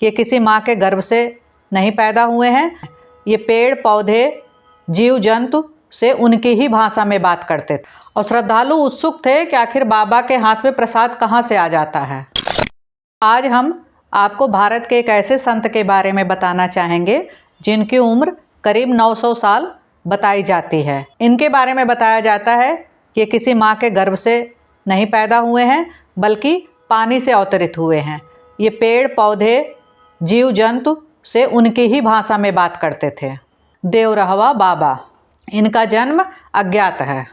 ये किसी माँ के गर्भ से नहीं पैदा हुए हैं। ये पेड़ पौधे जीव जंतु से उनकी ही भाषा में बात करते थे और श्रद्धालु उत्सुक थे कि आखिर बाबा के हाथ में प्रसाद कहाँ से आ जाता है। आज हम आपको भारत के एक ऐसे संत के बारे में बताना चाहेंगे जिनकी उम्र करीब 900 साल बताई जाती है। इनके बारे में बताया जाता है कि किसी माँ के गर्भ से नहीं पैदा हुए हैं बल्कि पानी से अवतरित हुए हैं। ये पेड़ पौधे जीव जंतु से उनकी ही भाषा में बात करते थे। देवरहवा बाबा, इनका जन्म अज्ञात है,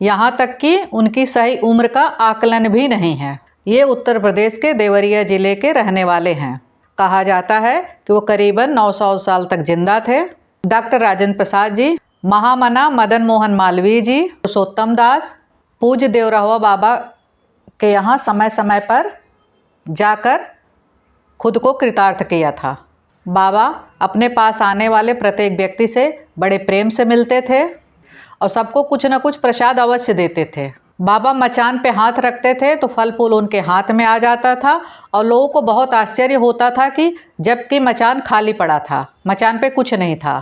यहाँ तक कि उनकी सही उम्र का आकलन भी नहीं है। ये उत्तर प्रदेश के देवरिया जिले के रहने वाले हैं। कहा जाता है कि वो करीबन 900 साल तक जिंदा थे। डॉक्टर राजेंद्र प्रसाद जी, महामना मदन मोहन मालवीय जी, पुरुषोत्तम दास पूज्य देवरहवा बाबा के यहाँ समय समय पर जाकर खुद को कृतार्थ किया था। बाबा अपने पास आने वाले प्रत्येक व्यक्ति से बड़े प्रेम से मिलते थे और सबको कुछ न कुछ प्रसाद अवश्य देते थे। बाबा मचान पे हाथ रखते थे तो फल फूल उनके हाथ में आ जाता था और लोगों को बहुत आश्चर्य होता था कि जबकि मचान खाली पड़ा था, मचान पे कुछ नहीं था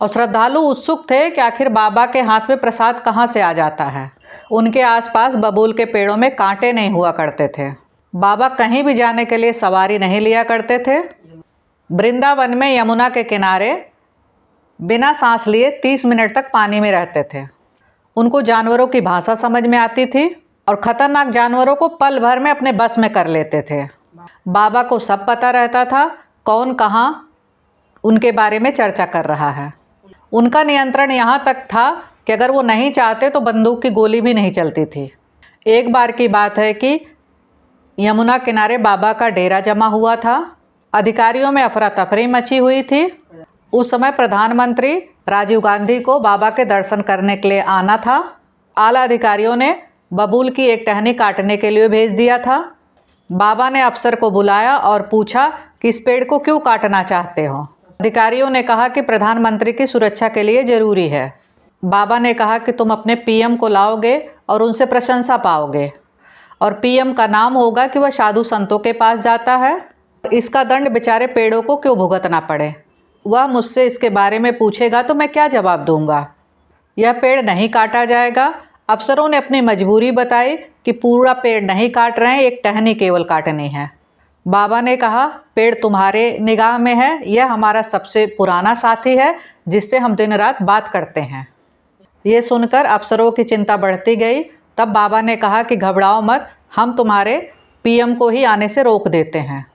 और श्रद्धालु उत्सुक थे कि आखिर बाबा के हाथ में प्रसाद कहाँ से आ जाता है। उनके आसपास बबूल के पेड़ों में कांटे नहीं हुआ करते थे। बाबा कहीं भी जाने के लिए सवारी नहीं लिया करते थे। वृंदावन में यमुना के किनारे बिना सांस लिए 30 मिनट तक पानी में रहते थे। उनको जानवरों की भाषा समझ में आती थी और ख़तरनाक जानवरों को पल भर में अपने बस में कर लेते थे। बाबा को सब पता रहता था कौन कहाँ उनके बारे में चर्चा कर रहा है। उनका नियंत्रण यहाँ तक था कि अगर वो नहीं चाहते तो बंदूक की गोली भी नहीं चलती थी। एक बार की बात है कि यमुना किनारे बाबा का डेरा जमा हुआ था। अधिकारियों में अफरा तफरी मची हुई थी। उस समय प्रधानमंत्री राजीव गांधी को बाबा के दर्शन करने के लिए आना था। आला अधिकारियों ने बबूल की एक टहनी काटने के लिए भेज दिया था। बाबा ने अफसर को बुलाया और पूछा कि इस पेड़ को क्यों काटना चाहते हो। अधिकारियों ने कहा कि प्रधानमंत्री की सुरक्षा के लिए ज़रूरी है। बाबा ने कहा कि तुम अपने पीएम को लाओगे और उनसे प्रशंसा पाओगे और पीएम का नाम होगा कि वह साधु संतों के पास जाता है। इसका दंड बेचारे पेड़ों को क्यों भुगतना पड़े। वह मुझसे इसके बारे में पूछेगा तो मैं क्या जवाब दूंगा। यह पेड़ नहीं काटा जाएगा। अफसरों ने अपनी मजबूरी बताई कि पूरा पेड़ नहीं काट रहे हैं, एक टहनी केवल काटनी है। बाबा ने कहा पेड़ तुम्हारे निगाह में है, यह हमारा सबसे पुराना साथी है जिससे हम दिन रात बात करते हैं। ये सुनकर अफसरों की चिंता बढ़ती गई। तब बाबा ने कहा कि घबराओ मत, हम तुम्हारे पीएम को ही आने से रोक देते हैं।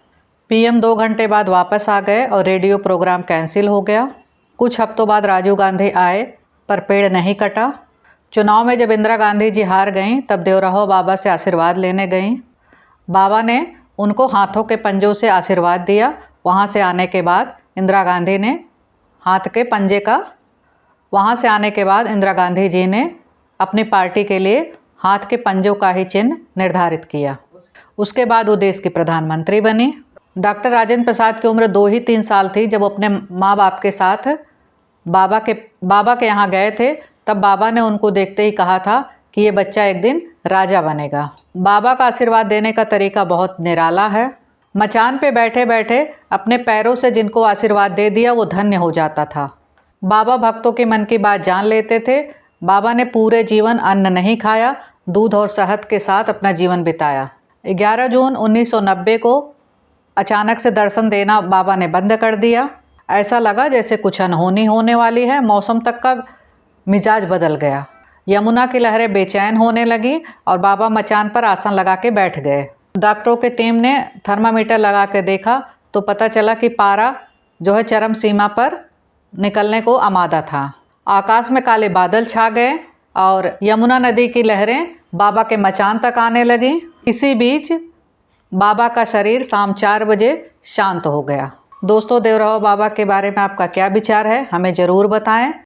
पीएम 2 घंटे बाद वापस आ गए और रेडियो प्रोग्राम कैंसिल हो गया। कुछ हफ्तों बाद राजीव गांधी आए पर पेड़ नहीं कटा। चुनाव में जब इंदिरा गांधी जी हार गईं तब देवरहवा बाबा से आशीर्वाद लेने गईं। बाबा ने उनको हाथों के पंजों से आशीर्वाद दिया। वहाँ से आने के बाद इंदिरा गांधी जी ने अपनी पार्टी के लिए हाथ के पंजों का ही चिन्ह निर्धारित किया। उसके बाद वो देश की प्रधानमंत्री बनी। डॉक्टर राजेंद्र प्रसाद की उम्र 2 ही 3 साल थी जब वो अपने माँ बाप के साथ बाबा के यहाँ गए थे। तब बाबा ने उनको देखते ही कहा था कि ये बच्चा एक दिन राजा बनेगा। बाबा का आशीर्वाद देने का तरीका बहुत निराला है। मचान पे बैठे बैठे अपने पैरों से जिनको आशीर्वाद दे दिया वो धन्य हो जाता था। बाबा भक्तों के मन की बात जान लेते थे। बाबा ने पूरे जीवन अन्न नहीं खाया, दूध और शहद के साथ अपना जीवन बिताया। 11 जून 1990 को अचानक से दर्शन देना बाबा ने बंद कर दिया। ऐसा लगा जैसे कुछ अनहोनी होने वाली है। मौसम तक का मिजाज बदल गया। यमुना की लहरें बेचैन होने लगी और बाबा मचान पर आसन लगा के बैठ गए। डॉक्टरों की टीम ने थर्मामीटर लगा के देखा तो पता चला कि पारा जो है चरम सीमा पर निकलने को आमादा था। आकाश में काले बादल छा गए और यमुना नदी की लहरें बाबा के मचान तक आने लगीं। इसी बीच बाबा का शरीर शाम 4 बजे शांत हो गया। दोस्तों, देवरहवा बाबा के बारे में आपका क्या विचार है, हमें ज़रूर बताएं।